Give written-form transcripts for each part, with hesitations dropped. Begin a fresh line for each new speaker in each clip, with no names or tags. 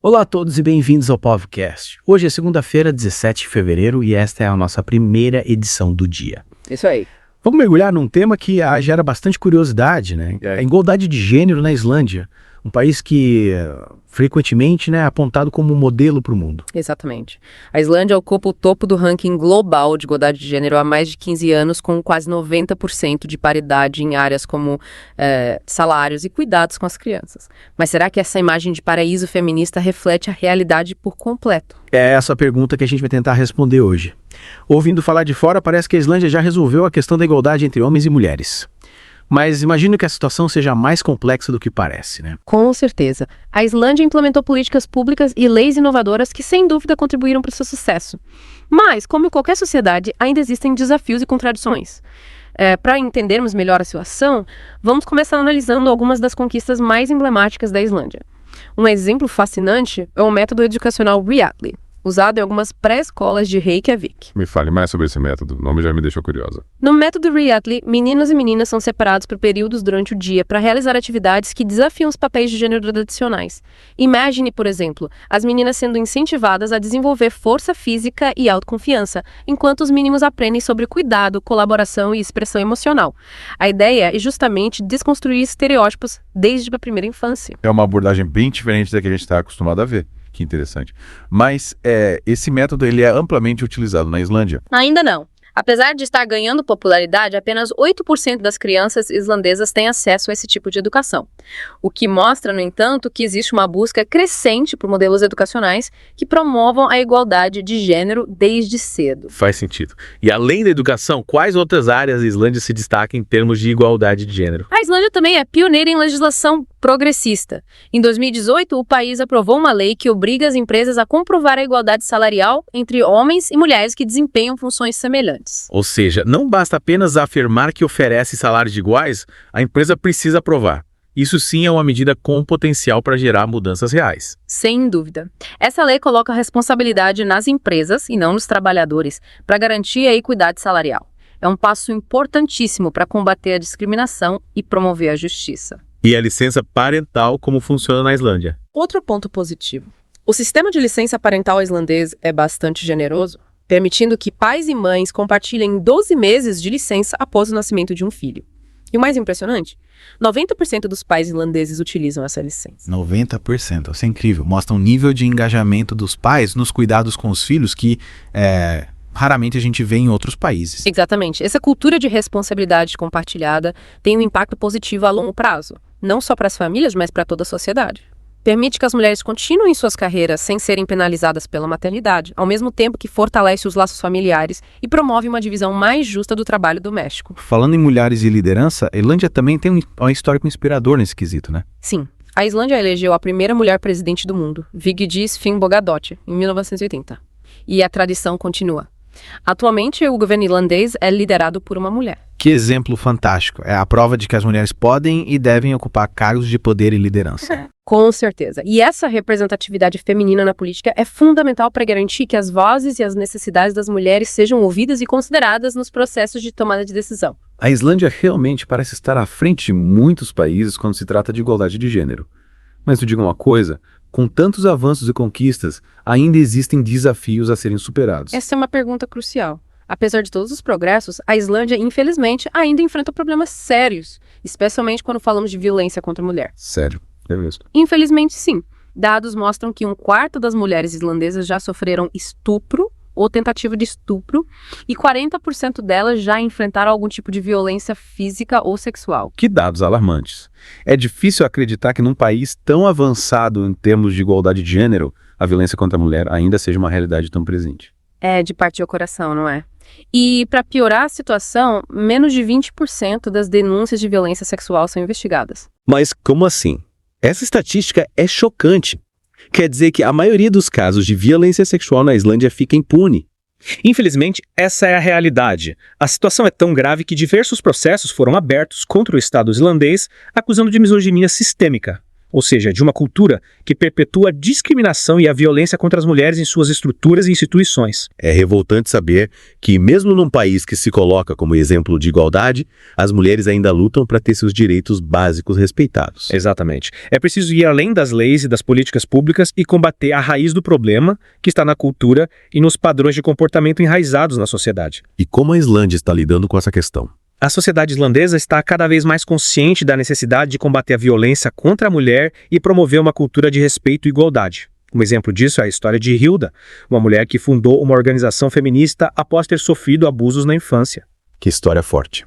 Olá a todos e bem-vindos ao Povcast. Hoje é segunda-feira, 17 de fevereiro, e esta é a nossa primeira edição do dia.
Isso aí.
Vamos mergulhar num tema que gera bastante curiosidade, né? A igualdade de gênero na Islândia, um país que frequentemente é apontado como modelo para o mundo.
Exatamente. A Islândia ocupa o topo do ranking global de igualdade de gênero há mais de 15 anos, com quase 90% de paridade em áreas como salários e cuidados com as crianças. Mas será que essa imagem de paraíso feminista reflete a realidade por completo?
É essa a pergunta que a gente vai tentar responder hoje. Ouvindo falar de fora, parece que a Islândia já resolveu a questão da igualdade entre homens e mulheres. Mas imagino que a situação seja mais complexa do que parece, né?
Com certeza. A Islândia implementou políticas públicas e leis inovadoras que, sem dúvida, contribuíram para o seu sucesso. Mas, como em qualquer sociedade, ainda existem desafios e contradições. Para entendermos melhor a situação, vamos começar analisando algumas das conquistas mais emblemáticas da Islândia. Um exemplo fascinante é o método educacional Riatli, usado em algumas pré-escolas de Reykjavik.
Me fale mais sobre esse método, o nome já me deixou curiosa.
No método Riatli, meninos e meninas são separados por períodos durante o dia para realizar atividades que desafiam os papéis de gênero tradicionais. Imagine, por exemplo, as meninas sendo incentivadas a desenvolver força física e autoconfiança, enquanto os meninos aprendem sobre cuidado, colaboração e expressão emocional. A ideia é justamente desconstruir estereótipos desde a primeira infância.
É uma abordagem bem diferente da que a gente está acostumado a ver. Que interessante. Mas esse método ele é amplamente utilizado na Islândia?
Ainda não. Apesar de estar ganhando popularidade, apenas 8% das crianças islandesas têm acesso a esse tipo de educação. O que mostra, no entanto, que existe uma busca crescente por modelos educacionais que promovam a igualdade de gênero desde cedo.
Faz sentido. E além da educação, quais outras áreas a Islândia se destaca em termos de igualdade de gênero?
A Islândia também é pioneira em legislação progressista. Em 2018, o país aprovou uma lei que obriga as empresas a comprovar a igualdade salarial entre homens e mulheres que desempenham funções semelhantes.
Ou seja, não basta apenas afirmar que oferece salários iguais, a empresa precisa provar. Isso sim é uma medida com potencial para gerar mudanças reais.
Sem dúvida. Essa lei coloca a responsabilidade nas empresas e não nos trabalhadores para garantir a equidade salarial. É um passo importantíssimo para combater a discriminação e promover a justiça.
E a licença parental, como funciona na Islândia?
Outro ponto positivo. O sistema de licença parental islandês é bastante generoso, permitindo que pais e mães compartilhem 12 meses de licença após o nascimento de um filho. E o mais impressionante, 90% dos pais islandeses utilizam essa licença.
90%, isso é incrível. Mostra um nível de engajamento dos pais nos cuidados com os filhos que raramente a gente vê em outros países.
Exatamente. Essa cultura de responsabilidade compartilhada tem um impacto positivo a longo prazo, não só para as famílias, mas para toda a sociedade. Permite que as mulheres continuem suas carreiras sem serem penalizadas pela maternidade, ao mesmo tempo que fortalece os laços familiares e promove uma divisão mais justa do trabalho doméstico.
Falando em mulheres e liderança, a Islândia também tem um histórico inspirador nesse quesito, né?
Sim. A Islândia elegeu a primeira mulher presidente do mundo, Vigdís Finnbogadóttir, em 1980. E a tradição continua. Atualmente, o governo irlandês é liderado por uma mulher.
Que exemplo fantástico. É a prova de que as mulheres podem e devem ocupar cargos de poder e liderança.
Com certeza. E essa representatividade feminina na política é fundamental para garantir que as vozes e as necessidades das mulheres sejam ouvidas e consideradas nos processos de tomada de decisão.
A Islândia realmente parece estar à frente de muitos países quando se trata de igualdade de gênero. Mas me diga uma coisa, com tantos avanços e conquistas, ainda existem desafios a serem superados.
Essa é uma pergunta crucial. Apesar de todos os progressos, a Islândia, infelizmente, ainda enfrenta problemas sérios, especialmente quando falamos de violência contra a mulher.
Sério, é mesmo?
Infelizmente, sim. Dados mostram que 1/4 das mulheres islandesas já sofreram estupro ou tentativa de estupro e 40% delas já enfrentaram algum tipo de violência física ou sexual.
Que dados alarmantes. É difícil acreditar que num país tão avançado em termos de igualdade de gênero, a violência contra a mulher ainda seja uma realidade tão presente.
É de partir o coração, não é? E, para piorar a situação, menos de 20% das denúncias de violência sexual são investigadas.
Mas como assim? Essa estatística é chocante. Quer dizer que a maioria dos casos de violência sexual na Islândia fica impune. Infelizmente, essa é a realidade. A situação é tão grave que diversos processos foram abertos contra o Estado islandês, acusando de misoginia sistêmica.
ou seja, de uma cultura que perpetua a discriminação e a violência contra as mulheres em suas estruturas e instituições.
É revoltante saber que, mesmo num país que se coloca como exemplo de igualdade, as mulheres ainda lutam para ter seus direitos básicos respeitados.
Exatamente. É preciso ir além das leis e das políticas públicas e combater a raiz do problema que está na cultura e nos padrões de comportamento enraizados na sociedade.
E como a Islândia está lidando com essa questão?
A sociedade islandesa está cada vez mais consciente da necessidade de combater a violência contra a mulher e promover uma cultura de respeito e igualdade. Um exemplo disso é a história de Hilda, uma mulher que fundou uma organização feminista após ter sofrido abusos na infância.
Que história forte.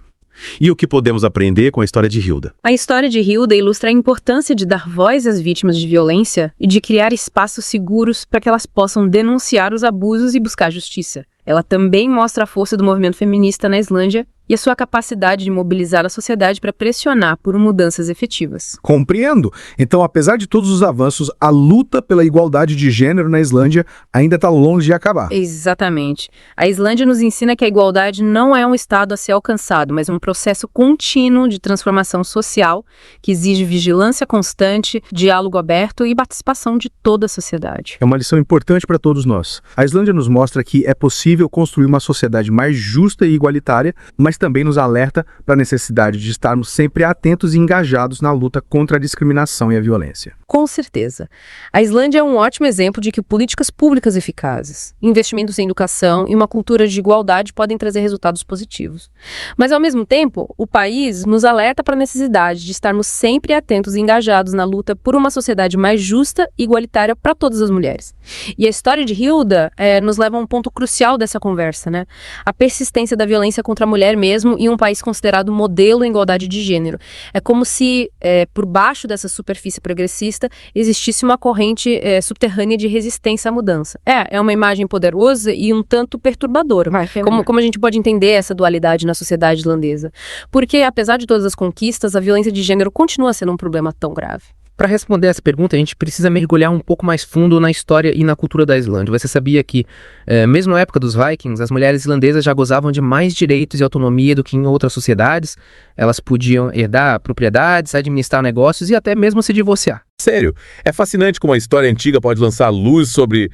E o que podemos aprender com a história de Hilda?
A história de Hilda ilustra a importância de dar voz às vítimas de violência e de criar espaços seguros para que elas possam denunciar os abusos e buscar justiça. Ela também mostra a força do movimento feminista na Islândia e a sua capacidade de mobilizar a sociedade para pressionar por mudanças efetivas.
Compreendo. Então, apesar de todos os avanços, a luta pela igualdade de gênero na Islândia ainda está longe de acabar.
Exatamente. A Islândia nos ensina que a igualdade não é um estado a ser alcançado, mas um processo contínuo de transformação social que exige vigilância constante, diálogo aberto e participação de toda a sociedade.
É uma lição importante para todos nós. A Islândia nos mostra que é possível construir uma sociedade mais justa e igualitária, mas também nos alerta para a necessidade de estarmos sempre atentos e engajados na luta contra a discriminação e a violência.
Com certeza. A Islândia é um ótimo exemplo de que políticas públicas eficazes, investimentos em educação e uma cultura de igualdade podem trazer resultados positivos. Mas, ao mesmo tempo, o país nos alerta para a necessidade de estarmos sempre atentos e engajados na luta por uma sociedade mais justa e igualitária para todas as mulheres. E a história de Hilda nos leva a um ponto crucial dessa conversa, né? A persistência da violência contra a mulher mesmo em um país considerado modelo em igualdade de gênero. É como se, por baixo dessa superfície progressista, existisse uma corrente subterrânea de resistência à mudança. É uma imagem poderosa e um tanto perturbadora. Como a gente pode entender essa dualidade na sociedade islandesa? Porque, apesar de todas as conquistas, a violência de gênero continua sendo um problema tão grave.
Para responder essa pergunta, a gente precisa mergulhar um pouco mais fundo na história e na cultura da Islândia. Você sabia que, mesmo na época dos Vikings, as mulheres islandesas já gozavam de mais direitos e autonomia do que em outras sociedades? Elas podiam herdar propriedades, administrar negócios e até mesmo se divorciar.
Sério, é fascinante como a história antiga pode lançar luz sobre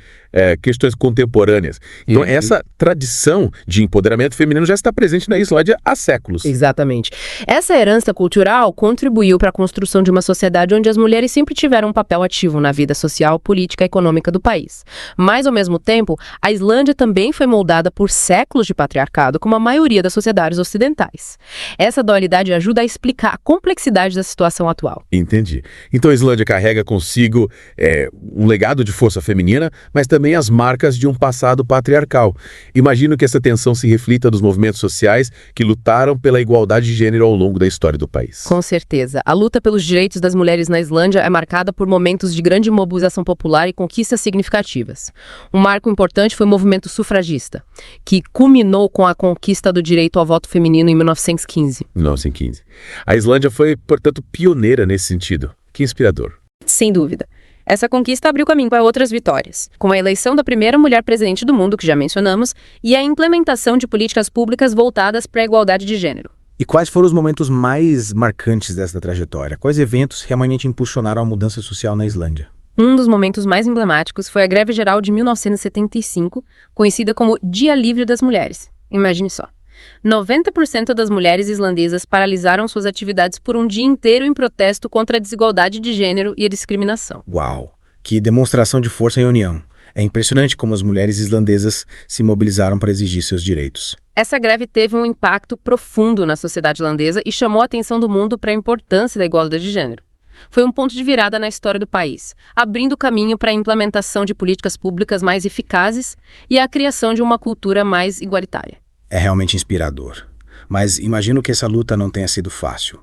questões contemporâneas. Então, essa tradição de empoderamento feminino já está presente na Islândia há séculos.
Exatamente. Essa herança cultural contribuiu para a construção de uma sociedade onde as mulheres sempre tiveram um papel ativo na vida social, política e econômica do país. Mas, ao mesmo tempo, a Islândia também foi moldada por séculos de patriarcado, como a maioria das sociedades ocidentais. Essa dualidade ajuda a explicar a complexidade da situação atual.
Entendi. Então, a Islândia carrega consigo um legado de força feminina, mas também as marcas de um passado patriarcal. Imagino que essa tensão se reflita nos movimentos sociais que lutaram pela igualdade de gênero ao longo da história do país.
Com certeza. A luta pelos direitos das mulheres na Islândia é marcada por momentos de grande mobilização popular e conquistas significativas. Um marco importante foi o movimento sufragista, que culminou com a conquista do direito ao voto feminino em 1915.
1915. A Islândia foi, portanto, pioneira nesse sentido. Que inspirador.
Sem dúvida. Essa conquista abriu caminho para outras vitórias, como a eleição da primeira mulher presidente do mundo, que já mencionamos, e a implementação de políticas públicas voltadas para a igualdade de gênero.
E quais foram os momentos mais marcantes dessa trajetória? Quais eventos realmente impulsionaram a mudança social na Islândia?
Um dos momentos mais emblemáticos foi a Greve Geral de 1975, conhecida como Dia Livre das Mulheres. Imagine só. 90% das mulheres islandesas paralisaram suas atividades por um dia inteiro em protesto contra a desigualdade de gênero e a discriminação.
Uau! Que demonstração de força e união. É impressionante como as mulheres islandesas se mobilizaram para exigir seus direitos.
Essa greve teve um impacto profundo na sociedade islandesa e chamou a atenção do mundo para a importância da igualdade de gênero. Foi um ponto de virada na história do país, abrindo caminho para a implementação de políticas públicas mais eficazes e a criação de uma cultura mais igualitária.
É realmente inspirador. Mas imagino que essa luta não tenha sido fácil.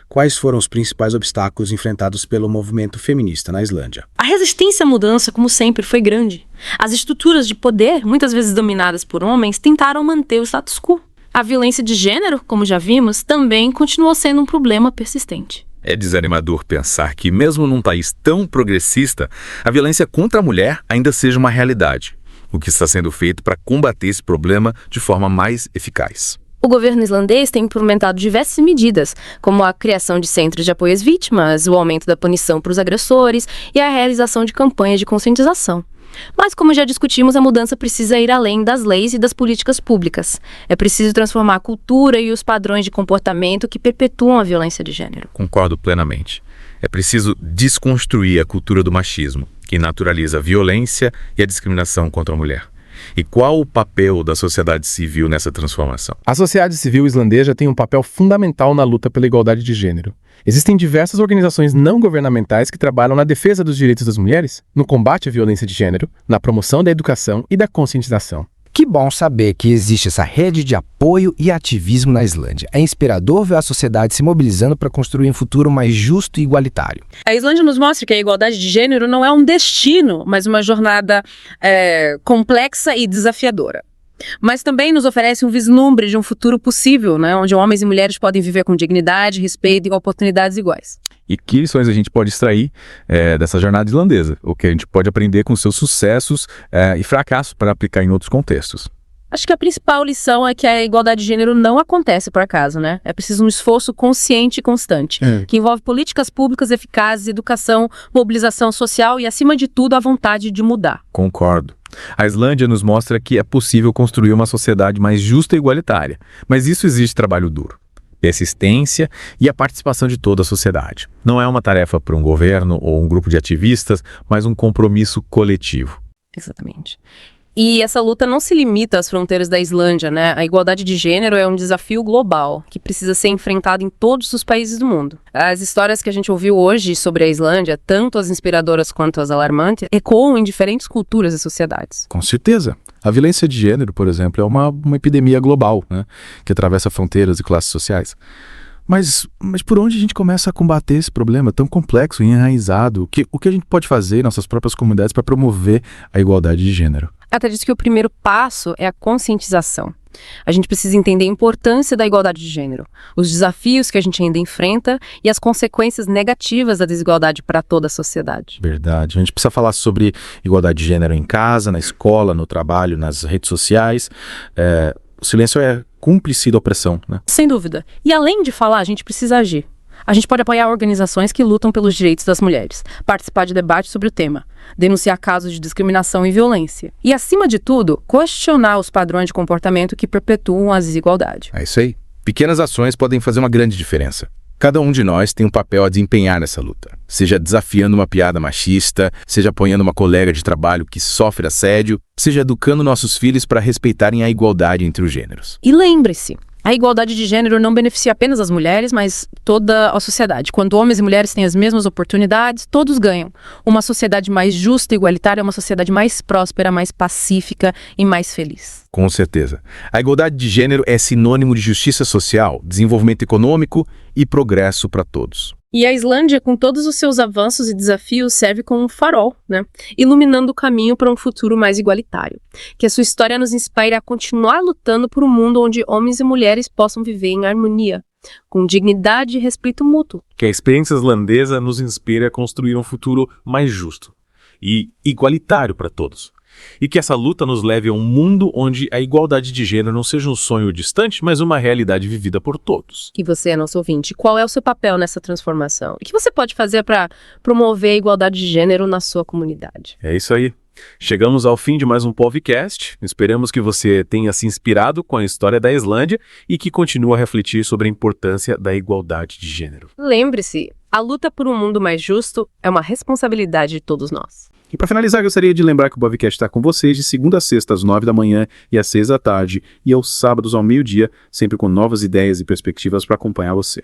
Quais foram os principais obstáculos enfrentados pelo movimento feminista na Islândia?
A resistência à mudança, como sempre, foi grande. As estruturas de poder, muitas vezes dominadas por homens, tentaram manter o status quo. A violência de gênero, como já vimos, também continuou sendo um problema persistente.
É desanimador pensar que, mesmo num país tão progressista, a violência contra a mulher ainda seja uma realidade. O que está sendo feito para combater esse problema de forma mais eficaz?
O governo islandês tem implementado diversas medidas, como a criação de centros de apoio às vítimas, o aumento da punição para os agressores e a realização de campanhas de conscientização. Mas, como já discutimos, a mudança precisa ir além das leis e das políticas públicas. É preciso transformar a cultura e os padrões de comportamento que perpetuam a violência de gênero.
Concordo plenamente. É preciso desconstruir a cultura do machismo, que naturaliza a violência e a discriminação contra a mulher. E qual o papel da sociedade civil nessa transformação?
A sociedade civil islandesa tem um papel fundamental na luta pela igualdade de gênero. Existem diversas organizações não governamentais que trabalham na defesa dos direitos das mulheres, no combate à violência de gênero, na promoção da educação e da conscientização.
Que bom saber que existe essa rede de apoio e ativismo na Islândia. É inspirador ver a sociedade se mobilizando para construir um futuro mais justo e igualitário.
A Islândia nos mostra que a igualdade de gênero não é um destino, mas uma jornada complexa e desafiadora. Mas também nos oferece um vislumbre de um futuro possível, né, onde homens e mulheres podem viver com dignidade, respeito e oportunidades iguais.
E que lições a gente pode extrair dessa jornada islandesa? O que a gente pode aprender com seus sucessos e fracassos para aplicar em outros contextos?
Acho que a principal lição é que a igualdade de gênero não acontece por acaso, né? É preciso um esforço consciente e constante, que envolve políticas públicas eficazes, educação, mobilização social e, acima de tudo, a vontade de mudar.
Concordo. A Islândia nos mostra que é possível construir uma sociedade mais justa e igualitária, mas isso exige trabalho duro, persistência e a participação de toda a sociedade. Não é uma tarefa para um governo ou um grupo de ativistas, mas um compromisso coletivo.
Exatamente. E essa luta não se limita às fronteiras da Islândia, né? A igualdade de gênero é um desafio global, que precisa ser enfrentado em todos os países do mundo. As histórias que a gente ouviu hoje sobre a Islândia, tanto as inspiradoras quanto as alarmantes, ecoam em diferentes culturas e sociedades.
Com certeza. A violência de gênero, por exemplo, é uma epidemia global, né, que atravessa fronteiras e classes sociais. Mas por onde a gente começa a combater esse problema tão complexo e enraizado? O que a gente pode fazer em nossas próprias comunidades para promover a igualdade de gênero?
Até diz que o primeiro passo é a conscientização. A gente precisa entender a importância da igualdade de gênero, os desafios que a gente ainda enfrenta e as consequências negativas da desigualdade para toda a sociedade.
Verdade. A gente precisa falar sobre igualdade de gênero em casa, na escola, no trabalho, nas redes sociais. O silêncio é cúmplice da opressão, né?
Sem dúvida. E além de falar, a gente precisa agir. A gente pode apoiar organizações que lutam pelos direitos das mulheres, participar de debates sobre o tema, denunciar casos de discriminação e violência. E, acima de tudo, questionar os padrões de comportamento que perpetuam a desigualdade.
É isso aí. Pequenas ações podem fazer uma grande diferença. Cada um de nós tem um papel a desempenhar nessa luta. Seja desafiando uma piada machista, seja apoiando uma colega de trabalho que sofre assédio, seja educando nossos filhos para respeitarem a igualdade entre os gêneros.
E lembre-se, a igualdade de gênero não beneficia apenas as mulheres, mas toda a sociedade. Quando homens e mulheres têm as mesmas oportunidades, todos ganham. Uma sociedade mais justa e igualitária é uma sociedade mais próspera, mais pacífica e mais feliz.
Com certeza. A igualdade de gênero é sinônimo de justiça social, desenvolvimento econômico e progresso para todos.
E a Islândia, com todos os seus avanços e desafios, serve como um farol, né? Iluminando o caminho para um futuro mais igualitário. Que a sua história nos inspire a continuar lutando por um mundo onde homens e mulheres possam viver em harmonia, com dignidade e respeito mútuo.
Que a experiência islandesa nos inspire a construir um futuro mais justo e igualitário para todos. E que essa luta nos leve a um mundo onde a igualdade de gênero não seja um sonho distante, mas uma realidade vivida por todos.
E você, nosso ouvinte, qual é o seu papel nessa transformação? O que você pode fazer para promover a igualdade de gênero na sua comunidade?
É isso aí. Chegamos ao fim de mais um podcast. Esperamos que você tenha se inspirado com a história da Islândia e que continue a refletir sobre a importância da igualdade de gênero.
Lembre-se, a luta por um mundo mais justo é uma responsabilidade de todos nós.
E para finalizar, gostaria de lembrar que o Bobcast está com vocês de segunda a sexta, às 9 da manhã e às 6 da tarde, e aos sábados ao meio-dia, sempre com novas ideias e perspectivas para acompanhar você.